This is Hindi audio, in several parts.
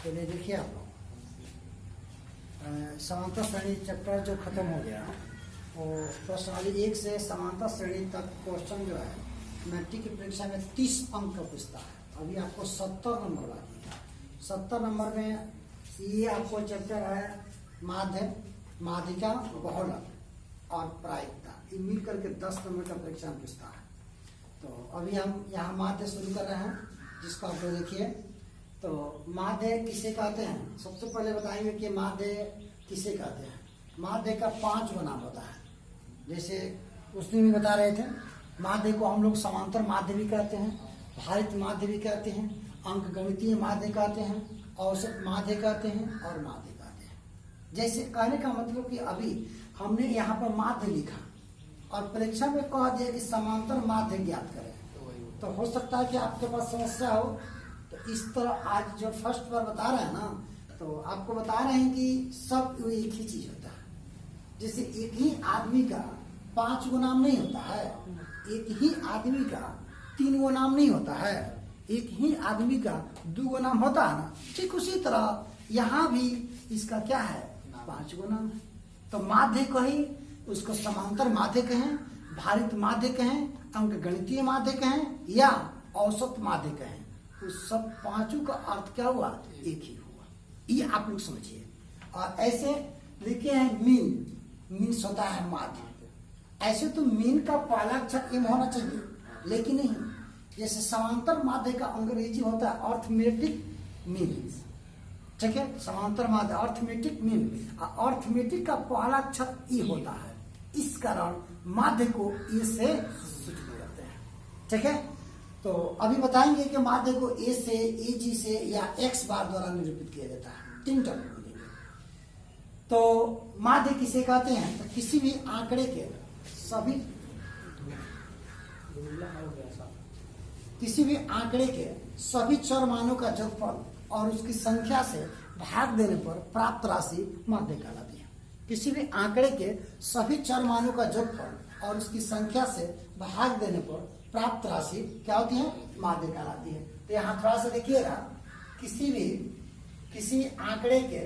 चलिए देखिए आप लोग समांतर श्रेणी चैप्टर जो खत्म हो गया वो प्रश्नावली 1 से समांतर श्रेणी तक क्वेश्चन जो है मैट्रिक की परीक्षा में 30 अंक का पूछता है। अभी आपको 70 नंबर बाकी है। 70 नंबर में ये आपको चैप्टर है माध्य, माध्यिका, बहुलक और प्रायिकता। ये मिल करके 10 नंबर का परीक्षा में पूछता है। तो अभी हम यहाँ माध्य शुरू कर रहे हैं, जिसको आप लोग देखिए। तो माध्य किसे कहते हैं, सबसे पहले बताएंगे कि माध्य किसे कहते हैं। माध्य का 5 गो नाम होता है। जैसे उस दिन भी बता रहे थे, माध्य को हम लोग समांतर माध्य भी कहते हैं, भारित माध्य भी कहते हैं, अंक गणितीय माध्य कहते हैं, औसत माध्य कहते हैं और माध्य कहते हैं। जैसे कहने का मतलब कि अभी हमने यहाँ पर माध्य लिखा और परीक्षा में कह दिया कि समांतर माध्य ज्ञात करें, तो हो सकता है कि आपके पास समस्या हो। तो इस तरह आज जो फर्स्ट बार बता रहे हैं ना, तो आपको बता रहे हैं कि सब एक ही चीज होता है। जैसे एक ही आदमी का 5 गो नाम नहीं होता है, एक ही आदमी का 3 गो नाम नहीं होता है, एक ही आदमी का 2 गो नाम होता है ना। ठीक उसी तरह यहाँ भी इसका क्या है, 5 गो नाम है। तो माध्य को ही उसको समांतर माध्य कहें, भारित माध्य कहें, अंक गणितीय माध्य कहें या औसत माध्य कहें। तो सब 5 का अर्थ क्या हुआ, एक ही हुआ। ये आप लोग समझिए। और ऐसे लिखे हैं मीन, मीन्स होता है माध्य। ऐसे तो मीन का पहला अक्षर एम होना चाहिए, लेकिन नहीं। जैसे समांतर माध्य का अंग्रेजी होता है अर्थमेटिक मीन। ठीक है, समांतर माध्य अर्थमेटिक मीन। अर्थमेटिक का पहला अक्षर ई होता है, इस कारण माध्य को ई से सूचित करते हैं। ठीक है, तो अभी बताएंगे कि माध्य को ए से, ए जी से या एक्स बार द्वारा निरूपित किया जाता है। 3 टर्म मिलेंगे। तो माध्य किसे कहते हैं, तो किसी भी आंकड़े के सभी चर मानों का जोगफल और उसकी संख्या से भाग देने पर प्राप्त राशि माध्य कहलाती है। किसी भी आंकड़े के सभी चर मानों का जोगफल और उसकी संख्या से भाग देने पर प्राप्त राशि क्या होती है, माध्य कहलाती है। तो यहाँ थोड़ा सा देखिएगा, किसी आंकड़े के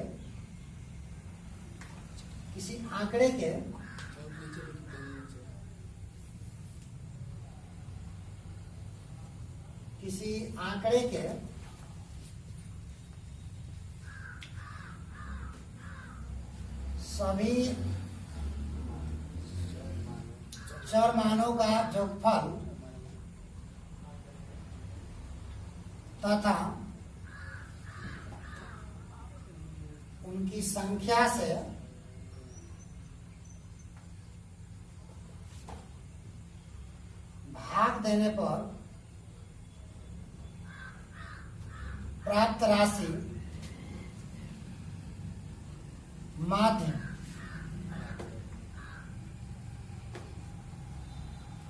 सभी चर मानों का जोगफल तथा उनकी संख्या से भाग देने पर प्राप्त राशि माध्य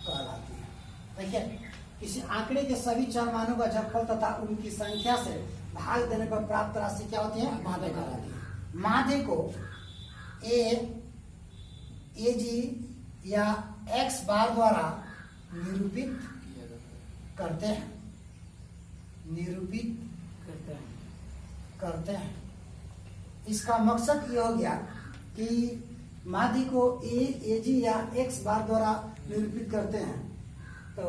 कहलाती है। देखिए, किसी आंकड़े के सभी चर मानों का जोगफल तथा उनकी संख्या से भाग देने पर प्राप्त राशि क्या होती है, माध्य कहलाती है। माध्य को ए जी या एक्स बार द्वारा निरूपित करते हैं। इसका मकसद ये हो गया कि माध्य को ए जी या एक्स बार द्वारा निरूपित करते हैं। तो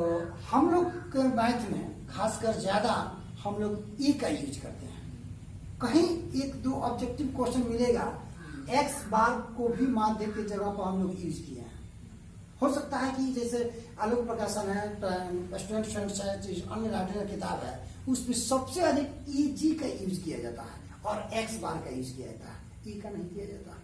हम लोग के मैथ में खासकर ज्यादा हम लोग ई का यूज करते हैं। कहीं 1-2 ऑब्जेक्टिव क्वेश्चन मिलेगा, एक्स बार को भी माध्य की जगह पर हम लोग यूज किए हैं। हो सकता है कि जैसे आलोक प्रकाशन है, स्टूडेंट फ्रेंड्स है, अन्य राइटर की किताब है, उसमें सबसे अधिक ई जी का यूज किया जाता है और एक्स बार का यूज किया जाता है, ई का नहीं किया जाता।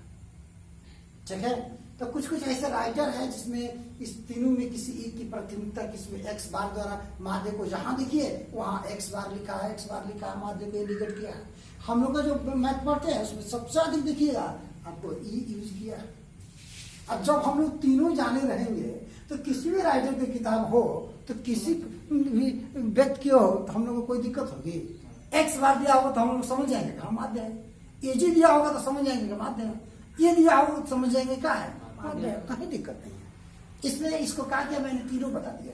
ठीक है, तो कुछ ऐसे राइटर है जिसमें इस तीनों में किसी एक की प्राथमिकता, किसी में एक्स बार द्वारा माध्य को जहां देखिए वहां एक्स बार लिखा है, माध्य को निकट किया है। हम लोग का जो मैथ पढ़ते हैं उसमें सबसे अधिक देखिएगा आपको ई यूज किया है। अब जब हम लोग तीनों जाने रहेंगे तो किसी भी राइटर की किताब हो, तो किसी भी व्यक्ति की हो, तो हम लोग को कोई दिक्कत होगी। एक्स बार दिया होगा तो हम लोग समझ जाएंगे क्या माध्य है, ए जी दिया होगा तो समझ जाएंगे क्या माध्य है, ये दिया होगा तो समझ जाएंगे क्या है, माध्य है। कहीं दिक्कत नहीं है। इसलिए इसको कहा कि मैंने तीनों बता दिया।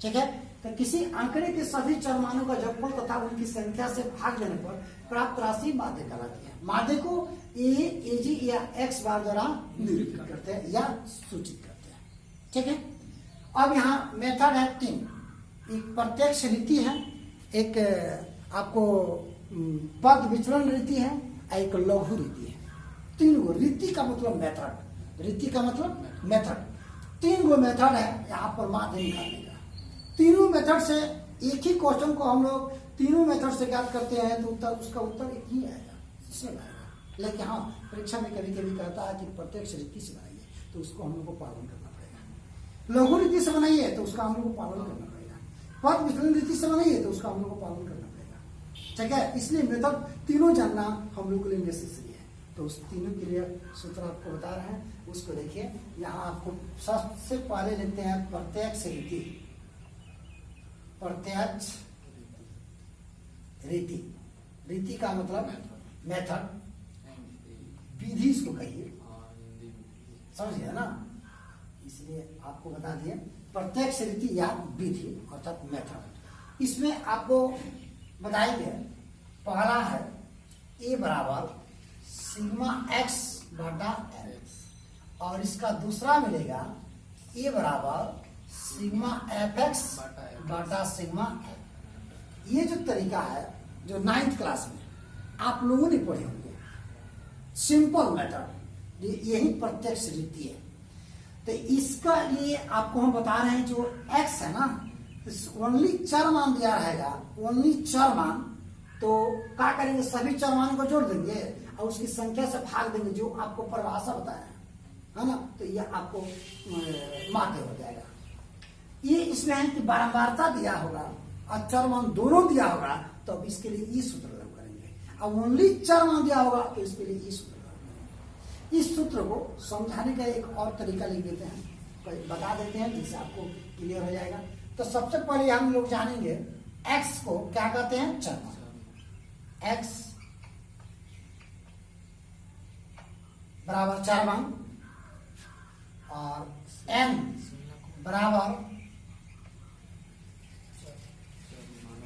ठीक है, तो किसी आंकड़े के सभी चरमानों का जोगफल तथा उनकी संख्या से भाग देने पर प्राप्त राशि माध्य कहलाती है। माध्य को एजी या एक्स बार द्वारा निरूपित करते हैं या सूचित करते हैं। ठीक है, अब यहाँ मेथड है 3। एक प्रत्यक्ष रीति है, एक आपको पद विचलन रीति है, एक लघु रीति है। 3 गो रीति का मतलब मेथड, रीति का मतलब मेथड। 3 गो मेथड है यहाँ पर माध्य निकालने का। तीनों मेथड से एक ही क्वेश्चन को हम लोग तीनों मेथड से ज्ञात करते हैं तो उत्तर उसका उत्तर एक ही आएगा, सेम आएगा। लेकिन हाँ, परीक्षा में कभी कभी कहता है कि प्रत्यक्ष रीति से बनाइए तो उसको हम लोग को पालन करना पड़ेगा। लघु रीति से बनाइए तो उसका हम लोग को पालन करना पड़ेगा। पद विचलन रीति से बनाइए तो उसका हम लोग को पालन करना पड़ेगा। ठीक है, इसलिए मेथड तीनों जानना हम लोग के लिए नेसेसरी है। तो उस तीनों के लिए सूत्र आपको बता रहे हैं, उसको देखिए। यहाँ आपको सबसे पहले लेते हैं प्रत्यक्ष रीति। प्रत्यक्ष रीति, रीति का मतलब मेथड, विधि इसको कहिए, समझिए ना। इसलिए आपको बता दिए प्रत्यक्ष रीति या विधि अर्थात मेथड। इसमें आपको बताएंगे, पहला है ए बराबर सिग्मा एक्स बटा एक्स, और इसका दूसरा मिलेगा ए बराबर सिग्मा एफ एक्स बटा सिग्मा एफ। ये जो तरीका है जो 9th क्लास में आप लोगों ने पढ़े होंगे, सिंपल मेथड, यही प्रत्यक्ष रीति है। तो इसका लिए आपको हम बता रहे हैं जो x है ना, ओनली चर मान दिया रहेगा, ओनली चर मान। तो क्या करेंगे, सभी चर मान को जोड़ देंगे और उसकी संख्या से भाग देंगे जो आपको परिभाषा बताया है ना। तो ये आपको माध्य हो जाएगा। ये इसमें है कि बारंबारता दिया होगा और चर मान दोनों दिया होगा, तो अब इसके लिए ई सूत्र लागू करेंगे। अब ओनली चर मान दिया होगा तो इसके लिए ई सूत्र लागू करेंगे। इस सूत्र को समझाने का एक और तरीका लिख देते हैं, बता देते हैं, जिससे आपको क्लियर हो जाएगा। तो सबसे पहले हम लोग जानेंगे x को क्या कहते हैं, चर मान। x बराबर चर मान और n बराबर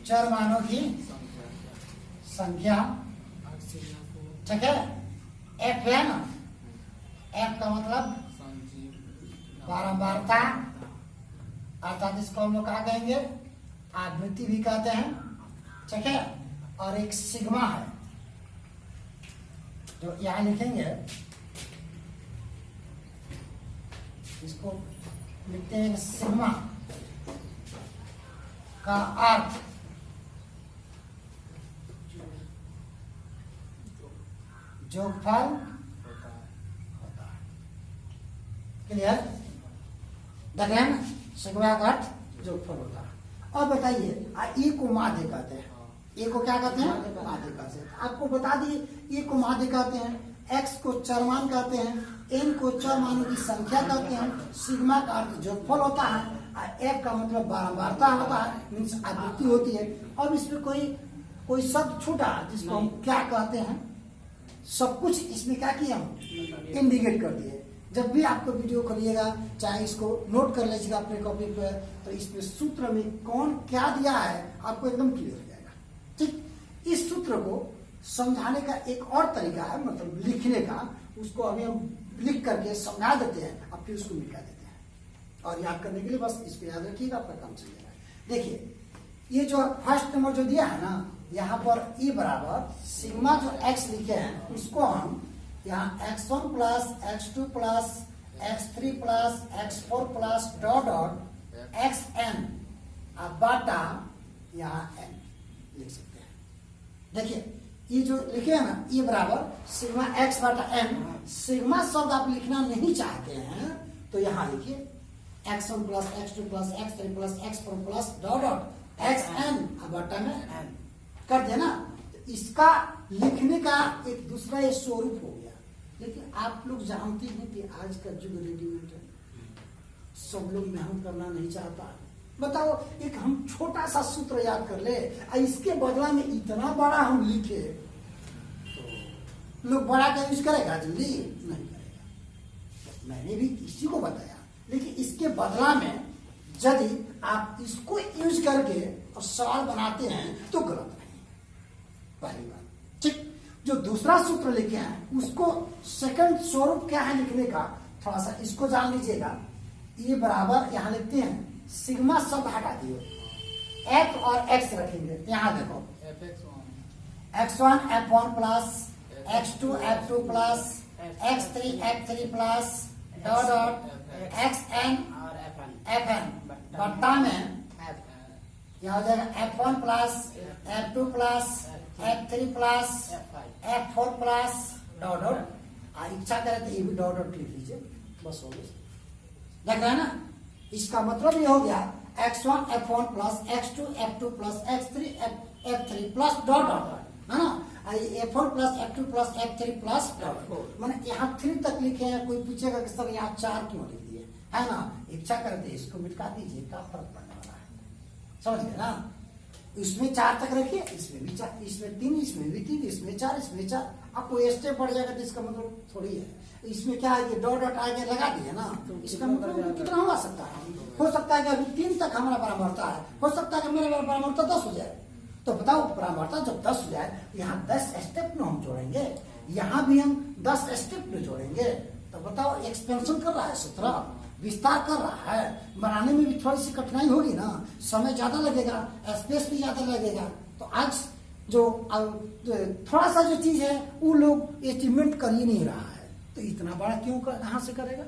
चर मानों की संख्या। ठीक है, f है ना, f का मतलब बारंबारता, अर्थात इसको हम लोग क्या कहेंगे, आवृत्ति भी कहते हैं। ठीक है, और एक सिग्मा है जो यहां लिखेंगे, इसको लिखते हैं सिग्मा का अर्थ जोगफल होता है। क्लियर, देख रहे हैं, सिग्मा का अर्थ जोगफल होता है। अब बताइए, ए को माध्य कहते हैं, ए को क्या कहते हैं, माध्य कहते हैं। आपको बता दिए ए को माध्य कहते हैं, एक्स को चरमान कहते हैं, एन को चर मानों की संख्या कहते हैं, सिग्मा का अर्थ जोगफल होता है, और एफ का मतलब बारंबारता होता है, मीन्स आवृत्ति होती है। अब इसमें कोई शब्द छूटा जिसको हम क्या कहते हैं, सब कुछ इसमें क्या किया हम इंडिकेट कर दिए। जब भी आपको वीडियो खोलिएगा, चाहे इसको नोट कर लीजिएगा अपने कॉपी पर, तो इसमें सूत्र में कौन क्या दिया है आपको एकदम क्लियर हो जाएगा। ठीक, इस सूत्र को समझाने का एक और तरीका है, मतलब लिखने का, उसको अभी हम लिख करके समझा देते हैं, अब फिर उसको मिटा देते हैं। और याद करने के लिए बस इसको याद रखिएगा, आपका काम चल जाएगा। देखिए, ये जो फर्स्ट नंबर जो दिया है ना, यहाँ पर ई बराबर सिग्मा जो x लिखे हैं उसको हम यहाँ x1 plus x2 plus x3 plus x4 plus dot dot xn बाटा यहाँ n लिख सकते हैं। देखिए, ये जो लिखे हैं ना, ये बराबर सिग्मा x बाटा n। सिग्मा शब्द आप लिखना नहीं चाहते हैं तो यहाँ लिखिए x1 plus x2 plus x3 plus x4 plus dot dot xn बाटा में n कर देना। तो इसका लिखने का एक दूसरा ये स्वरूप हो गया। लेकिन आप लोग जानते हैं कि आज का युग रेडीमेड है, सब लोग मेहनत करना नहीं चाहता। बताओ, एक हम छोटा सा सूत्र याद कर ले, इसके बदला में इतना बड़ा हम लिखे, तो लोग बड़ा का यूज करेगा, जल्दी नहीं करेगा। मैंने भी इसी को बताया, लेकिन इसके बदला में यदि आप इसको यूज करके और सवाल बनाते हैं तो गलत नहीं, पहली बात। ठीक, जो दूसरा सूत्र लिखे हैं उसको सेकंड स्वरूप क्या है लिखने का, थोड़ा सा इसको जान लीजिएगा। ये बराबर यहां लिखते हैं, सिग्मा शब्द हटा दिए, एफ और एक्स रखेंगे। यहां देखो x1 f1 plus x2 f2 plus x3 f3 plus dot dot xn fn बट्टा में यह हो जाएगा f1 plus f2 plus f3 plus f4 plus dot dot. इच्छा करे तो ये भी डॉट डॉट लिख लीजिए, बस हो गया। देख रहे हैं ना, इसका मतलब ये हो गया x1 f1 plus x2 f2 plus x3 f3 plus dot dot, है ना। f1 plus f2 plus f3 plus dot, मैंने यहाँ 3 तक लिखे हैं। कोई पूछेगा कि सर यहाँ 4 क्यों लिख दिए, है ना। इच्छा करते इसको मिटा दीजिए, क्या फर्क पड़ने वाला है, समझ गए ना। इसमें 4 तक रखिए, इसमें भी 4, इसमें 3, इसमें भी 3, इसमें 4, इसमें 4। आपको स्टेप बढ़ जाएगा तो इसका मतलब थोड़ी है। इसमें क्या है, ये डॉट डॉट आगे लगा दिए ना, इसका मतलब कितना हो सकता है। हो सकता है कि अभी 3 तक हमारा परामर्ता है, हो सकता है कि मेरा परामर्ता 10 हो जाए। तो बताओ परामर्ता जब 10 हो जाए, यहाँ 10 स्टेप में हम जोड़ेंगे, यहाँ भी हम 10 स्टेप में जोड़ेंगे। तो बताओ एक्सपेंशन कर रहा है सूत्र, विस्तार कर रहा है, बनाने में भी थोड़ी सी कठिनाई होगी ना, समय ज्यादा लगेगा, स्पेस भी ज्यादा लगेगा। तो आज जो थोड़ा सा जो चीज है वो लोग एस्टिमेट कर ही नहीं रहा है, तो इतना बड़ा क्यों कहाँ से करेगा।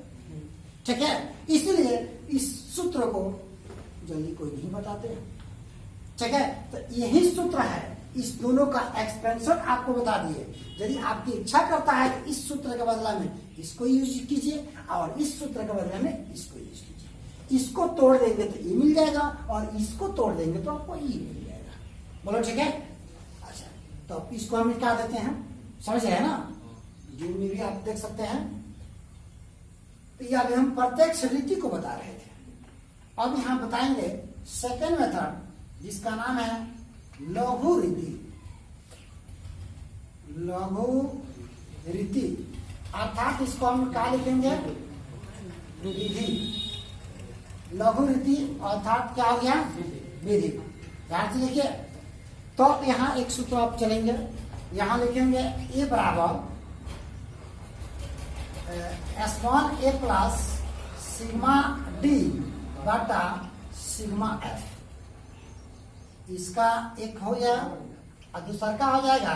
ठीक है, इसलिए इस सूत्र को जल्दी कोई नहीं बताते हैं। ठीक है, तो यही सूत्र है, इस दोनों का एक्सपेंशन आपको बता दिए। यदि आपकी इच्छा करता है तो इस सूत्र के बदला में इसको यूज कीजिए और इस सूत्र के बदले में इसको यूज कीजिए। इसको तोड़ देंगे तो ये मिल जाएगा और इसको तोड़ देंगे तो आपको ये मिल जाएगा। बोलो ठीक है। अच्छा, तो इसको हम क्या देते हैं, समझ रहे हैं ना, जूम में भी आप देख सकते हैं। तो ये अभी हम प्रत्यक्ष रीति को बता रहे थे, अब यहाँ बताएंगे सेकेंड मेथड जिसका नाम है लघु रीति। लघु रीति अर्थात इसको हम क्या लिखेंगे, विधि। लघु रीति अर्थात क्या हो गया, विधि। ध्यान से देखिए, तो यहाँ एक सूत्र आप चलेंगे, यहाँ लिखेंगे ए बराबर S1 A plus sigma D बटा सिग्मा एफ। इसका एक हो गया और दूसरा का हो जाएगा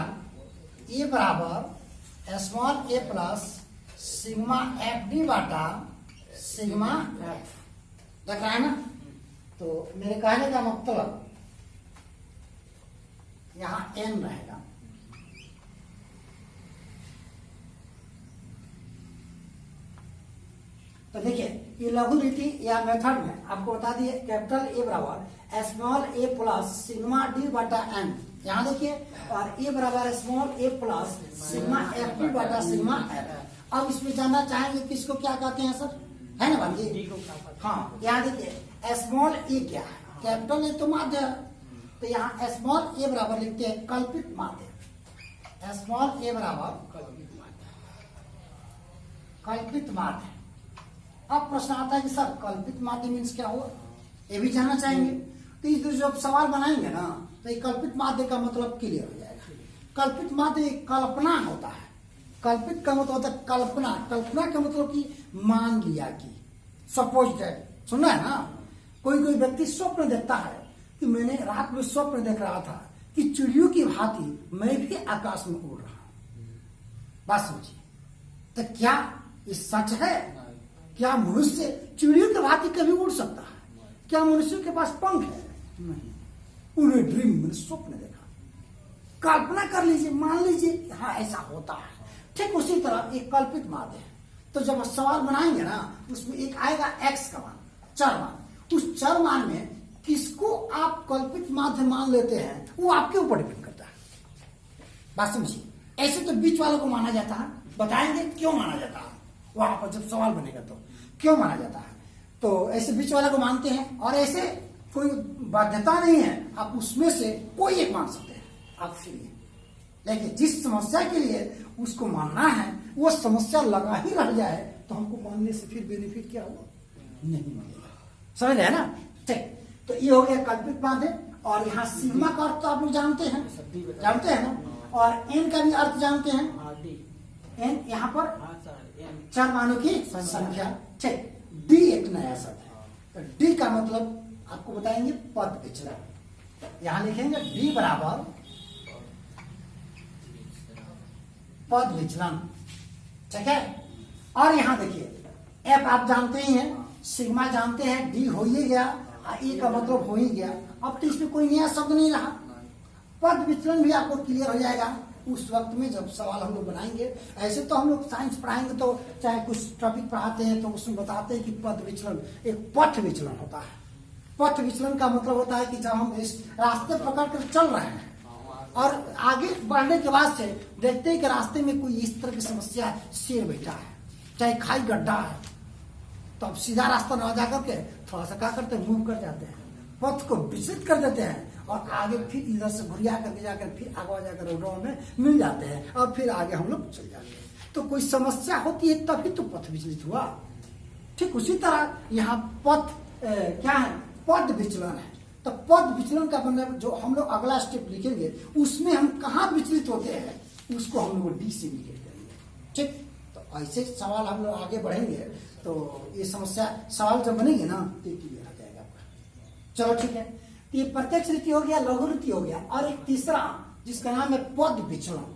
ए बराबर S1 A plus sigma F D बटा सिग्मा एफ। देख रहा है ना। तो मेरे कहने का मतलब यहाँ n रहेगा, तो देखिए ये लघु रीति या मेथड में आपको बता दिए कैपिटल ए बराबर स्मॉल ए प्लस सिग्मा डी बटा एन, यहाँ देखिए, और ए बराबर स्मॉल ए प्लस सिग्मा एफ डी बटा सिग्मा एफ। अब इसमें जानना चाहेंगे कि इसको क्या कहते हैं सर, है ना भाई। हाँ, यहाँ देखिए स्मॉल ए क्या है, कैपिटल ए तो माध्य है, तो यहाँ स्मॉल ए बराबर लिखते हैं कल्पित माध्य। स्मॉल ए बराबर कल्पित माध्य। अब प्रश्न आता है कि सर कल्पित माध्य मीन्स क्या हुआ, ये भी जानना चाहेंगे। तो इस जब सवाल बनाएंगे ना तो ये कल्पित माध्य का मतलब क्लियर हो जाएगा। कल्पित माध्य कल्पना होता है, कल्पित का मतलब होता है कल्पना। कल्पना का मतलब कि मान लिया कि, सपोज दैट, सुना है ना। कोई कोई व्यक्ति स्वप्न देखता है कि मैंने रात में स्वप्न देख रहा था कि चिड़ियों की भांति मैं भी आकाश में उड़ रहा हूं। बात समझिए, तो क्या ये सच है? क्या मनुष्य चिड़ियों की भांति कभी उड़ सकता है? क्या मनुष्य के पास पंख है? नहीं। उन्हें ड्रीम में स्वप्न देखा, कल्पना कर लीजिए, मान लीजिए हाँ ऐसा होता है। ठीक उसी तरह एक कल्पित माध्य है। तो जब सवाल बनाएंगे ना उसमें एक आएगा एक्स का मान, चर मान। उस चर मान में किसको आप कल्पित माध्य मान लेते हैं वो आपके ऊपर डिपेंड करता है। बात समझिए। ऐसे तो बीच वालों को माना जाता है, बताएंगे क्यों माना जाता है वहां पर जब सवाल बनेगा तो क्यों माना जाता है। तो ऐसे बीच वाले को मानते हैं और ऐसे कोई बाध्यता नहीं है, आप उसमें से कोई एक मान सकते हैं, आप फ्री हैं। लेकिन जिस समस्या के लिए उसको मानना है वो समस्या लगा ही रह जाए तो हमको मानने से फिर बेनिफिट क्या हुआ, नहीं मिलेगा। समझ रहे हैं ना। ठीक, तो ये हो गया कल्पित माध्य। और यहाँ सिग्मा का अर्थ तो आप लोग जानते हैं ना, और एन का भी अर्थ जानते हैं। एन यहाँ पर चार मानों की संख्या। ठीक, डी एक नया शब्द है, तो डी का मतलब आपको बताएंगे पद विचलन। यहां लिखेंगे डी बराबर पद विचलन। ठीक है, और यहां देखिए एफ आप जानते ही हैं, सिग्मा जानते हैं, डी हो ही गया, ई का मतलब हो ही गया। अब तो इसमें कोई नया शब्द नहीं रहा। पद विचलन भी आपको क्लियर हो जाएगा उस वक्त में जब सवाल हम लोग बनाएंगे। ऐसे तो हम लोग साइंस पढ़ाएंगे तो चाहे कुछ टॉपिक पढ़ाते हैं तो उसमें बताते हैं कि पद विचलन एक पथ विचलन होता है। पथ विचलन का मतलब होता है कि जब हम इस रास्ते पकड़ कर चल रहे हैं और आगे बढ़ने के बाद से देखते हैं कि रास्ते में कोई इस तरह की समस्या है, शेर बैठा है, चाहे खाई गड्ढा है, तो अब सीधा रास्ता न जा करके थोड़ा सा क्या करते हैं, मूव कर जाते हैं, पथ को विचलित कर देते हैं और आगे फिर इधर से घुरिया करके जाकर फिर आगे जाकर रोडों में मिल जाते हैं और फिर आगे हम लोग चल जाते हैं। तो कोई समस्या होती है तभी तो पथ विचलित हुआ। ठीक उसी तरह यहाँ पथ क्या है, पद विचलन है। तो पद विचलन का मतलब जो हम लोग अगला स्टेप लिखेंगे उसमें हम कहाँ विचलित होते हैं उसको हम लोग डी से इंडिकेट करेंगे। ठीक, तो ऐसे सवाल हम लोग आगे बढ़ेंगे तो ये समस्या सवाल जब बनेंगे ना तो क्लियर आ जाएगा आपका। चलो ठीक है, ये प्रत्यक्ष रीति हो गया, लघु रीति हो गया, और एक तीसरा जिसका नाम है पद विचलन।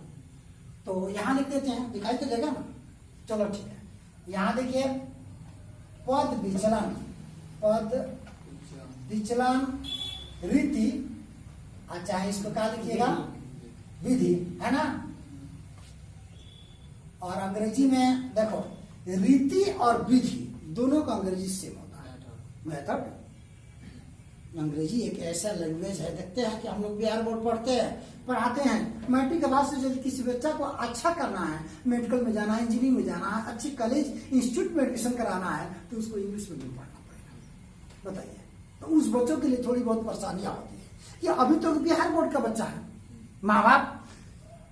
तो यहां लिख देते हैं, दिखाई तो देगा ना। चलो ठीक है, यहां देखिए पद विचलन, पद विचलन रीति, अच्छा इसको क्या लिखिएगा, विधि, है ना। और अंग्रेजी में देखो रीति और विधि दोनों का अंग्रेजी सेम होता है, मेथड। अंग्रेजी एक ऐसा लैंग्वेज है, देखते हैं कि हम लोग बिहार बोर्ड पढ़ते हैं, पढ़ाते हैं, मैट्रिक के बाद से यदि किसी बच्चा को अच्छा करना है, मेडिकल में जाना है, इंजीनियरिंग में जाना है, अच्छी कॉलेज इंस्टीट्यूट में एडमिशन कराना है, तो उसको इंग्लिश मीडियम पढ़ना पड़ेगा। बताइए, तो उस बच्चों के लिए थोड़ी बहुत परेशानियां होती है कि अभी तो बिहार बोर्ड का बच्चा है, माँ बाप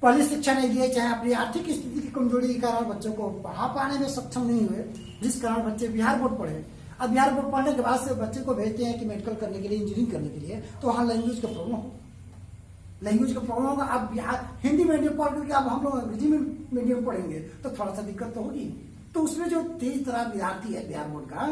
पहले शिक्षा नहीं दिए, चाहे अपनी आर्थिक स्थिति की कमजोरी के कारण बच्चों को पढ़ा पाने में सक्षम नहीं हुए, जिस कारण बच्चे बिहार बोर्ड पढ़े। अब बिहार बोर्ड पढ़ने के बाद से बच्चे को भेजते हैं कि मेडिकल करने के लिए, इंजीनियरिंग करने के लिए, तो वहाँ लैंग्वेज का प्रॉब्लम हो, लैंग्वेज का प्रॉब्लम होगा। अब बिहार हिंदी मीडियम पढ़ करके अब हम लोग अंग्रेजी मीडियम पढ़ेंगे तो थोड़ा सा दिक्कत तो होगी। तो उसमें जो तेज तरह विद्यार्थी है बिहार बोर्ड का,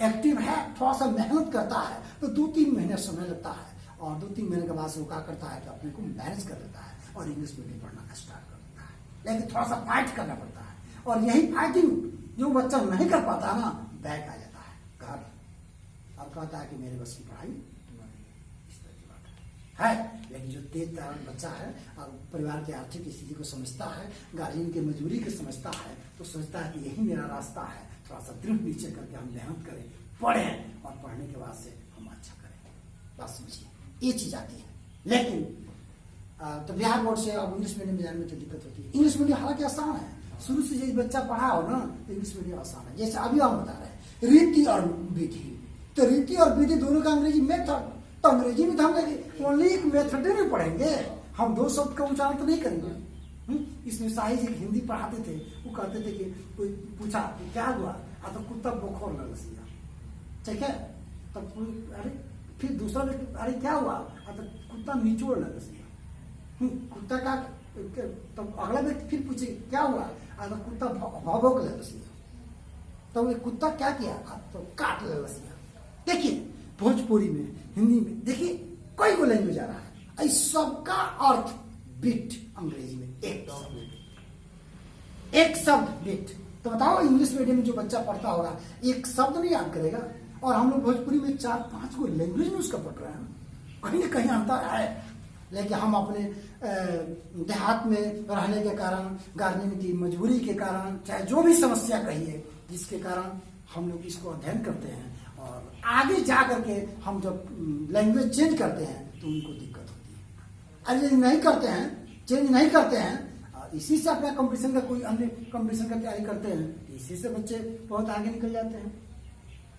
एक्टिव है, थोड़ा सा मेहनत करता है, तो 2-3 महीने समय लगता है और 2-3 महीने के बाद से वो क्या करता है तो अपने को मैनेज कर लेता है और इंग्लिश मीडियम पढ़ना का स्टार्ट कर देता है। लेकिन थोड़ा सा फाइट करना पड़ता है, और यही फाइटिंग जो बच्चा नहीं कर पाता ना, बैक आ जाता है घर और कहता है कि मेरे बस की पढ़ाई इस तरह की बात है। लेकिन जो तेज तरार बच्चा है और परिवार की आर्थिक स्थिति को समझता है, गार्जियन की मजबूरी को समझता है, तो सोचता है कि यही मेरा रास्ता है, थोड़ा सा दृढ़ नीचे करके हम मेहनत करें, पढ़ें और पढ़ने के बाद से हम अच्छा करें। बात समझिए, ये चीज आती है। लेकिन तो बिहार बोर्ड से अब इंग्लिश मीडियम में जाने में तो दिक्कत होती है। इंग्लिश मीडियम हालांकि आसान है, शुरू से यदि बच्चा पढ़ा हो ना तो इंग्लिश मीडियम आसान है। जैसे अभी हम बता रहे हैं रीति और विधि, तो रीति और विधि दोनों का अंग्रेजी मेथड, तो अंग्रेजी में तो हम ओनली एक मेथड नहीं पढ़ेंगे, हम 2 शब्द का उच्चारण तो नहीं करेंगे। इसमें साहिज एक हिंदी पढ़ाते थे, वो कहते थे कि कोई पूछा कि क्या हुआ, तो कुत्ता बोखोर लग गया, ठीक है, तब अरे फिर दूसरा अरे क्या हुआ, तो कुत्ता निचोड़ लग गया, कुत्ता का, तो अगला व्यक्ति फिर पूछे क्या हुआ, तो कुत्ता भौंक लग गया, तो ये कुत्ता क्या किया, तो काट लग गया। देखिए भोजपुरी में, हिंदी में, देखिए कोई को लैंग्वेज आ रहा है, इस सबका अर्थ बिट अंग्रेजी में एक शब्द बिट। तो बताओ इंग्लिश मीडियम में जो बच्चा पढ़ता होगा एक शब्द नहीं याद करेगा, और हम लोग भोजपुरी में 4-5 को लैंग्वेज में उसका पढ़ रहे हैं, कहीं ना कहीं अंतर है। लेकिन हम अपने देहात में रहने के कारण, गार्जियन की मजबूरी के कारण, चाहे जो भी समस्या कहिए, जिसके कारण हम लोग इसको अध्ययन करते हैं और आगे जा करके हम जब लैंग्वेज चेंज करते हैं तो उनको दिक्कत होती है। अरे यदि नहीं करते हैं, चेंज नहीं करते हैं, इसी से अपना कंपटीशन का कोई अन्य कंपटीशन का तैयारी करते हैं, इसी से बच्चे बहुत आगे निकल जाते हैं।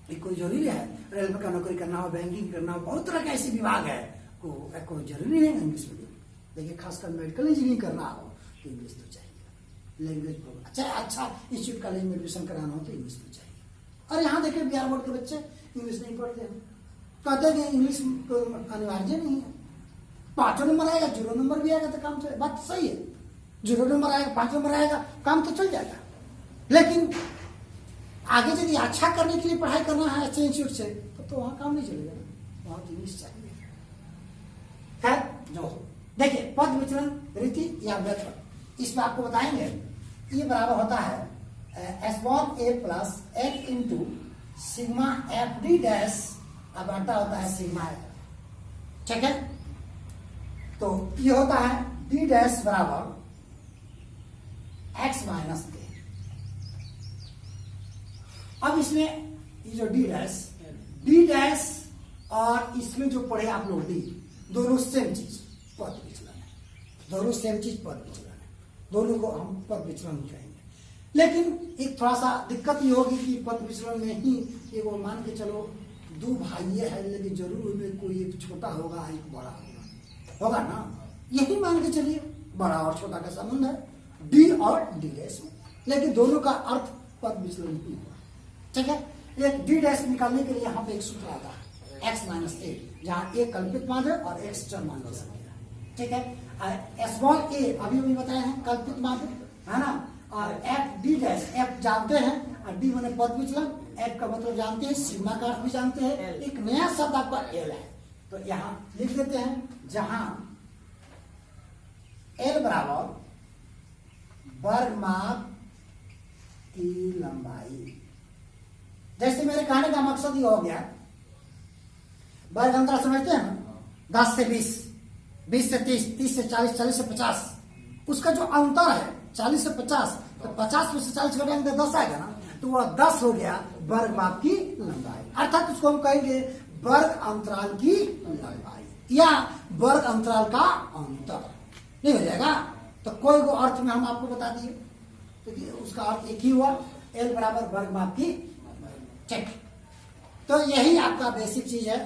ये कोई जरूरी है रेलवे का नौकरी करना हो, बैंकिंग करना हो, बहुत तरह के ऐसे विभाग है कोई जरूरी नहीं है इंग्लिश मीडियम। देखिए खासकर मेडिकल इंजीनियरिंग करना हो तो इंग्लिश तो चाहिए, लैंग्वेज प्रॉब्लम, चाहे अच्छा इंस्टीट्यूट कॉलेज में एडमिशन कराना हो तो इंग्लिश तो चाहिए। और यहाँ देखिए बिहार बोर्ड के बच्चे इंग्लिश नहीं पढ़ते हैं, कहते हैं कि इंग्लिश अनिवार्य नहीं है। 5 नंबर आएगा, 0 नंबर भी आएगा तो काम चल, बात तो सही है। 0 नंबर आएगा, 5 नंबर आएगा, काम तो चल जाएगा। लेकिन आगे यदि अच्छा करने के लिए पढ़ाई करना है अच्छे इंस्टीट्यूट से, तो वहां काम नहीं चलेगा ना, वहां इंग्लिश चाहिए। खैर जो हो, देखिए पद विचलन रीति या व्यथन, इसमें आपको बताएंगे ये बराबर होता है S1A plus F into sigma F D dash, अब आता होता है सिग्मा एफ, ठीक है। तो ये होता है डी डैश बराबर x माइनस ए। अब इसमें ये जो डी डैश और इसमें जो पढ़े आप लोग डी, दोनों सेम चीज पद विचलन है, दोनों सेम चीज पद विचलन है, दोनों को हम पद विचलन कहेंगे। लेकिन एक थोड़ा सा दिक्कत ये होगी कि पद विचलन में ही ये वो मान के चलो 2 भाई है, लेकिन जरूर उनमें कोई एक छोटा होगा एक बड़ा होगा ना, यही मान के चलिए बड़ा और छोटा का संबंध है डी और डी डैश में, लेकिन दोनों का अर्थ पद विचलन ही हुआ, ठीक है। एक डी डैश निकालने के लिए यहाँ पे एक सूत्र आता है x माइनस ए, जहाँ ए कल्पित मान है और x चर मान की संख्या, ठीक है। स्मॉल ए अभी भी बताया है कल्पित मान है ना, और एफ डी डैश, एफ जानते हैं और डी माने पद विचलन, एफ का मतलब जानते हैं, सिग्मा का अर्थ भी जानते हैं, एक नया शब्द आपका एल है, तो यहाँ लिख देते हैं जहां एल बराबर वर्ग माप की लंबाई। जैसे मेरे कहने का मकसद ये हो गया, वर्ग अंतराल समझते हैं ना, 10 से 20, 20 से 30, 30 से 40, 40 से 50, उसका जो अंतर है 40 से 50, तो 50 में से 40 घटाएंगे तो 10 आएगा ना, तो वह 10 हो गया वर्ग माप की लंबाई, अर्थात उसको हम कहेंगे वर्ग अंतराल की लंबाई या वर्ग अंतराल का अंतर, नहीं हो जाएगा। तो कोई को अर्थ में हम आपको बता दिए, तो उसका अर्थ एक ही हुआ, एल बराबर वर्ग माप की, ठीक। तो यही आपका बेसिक चीज है।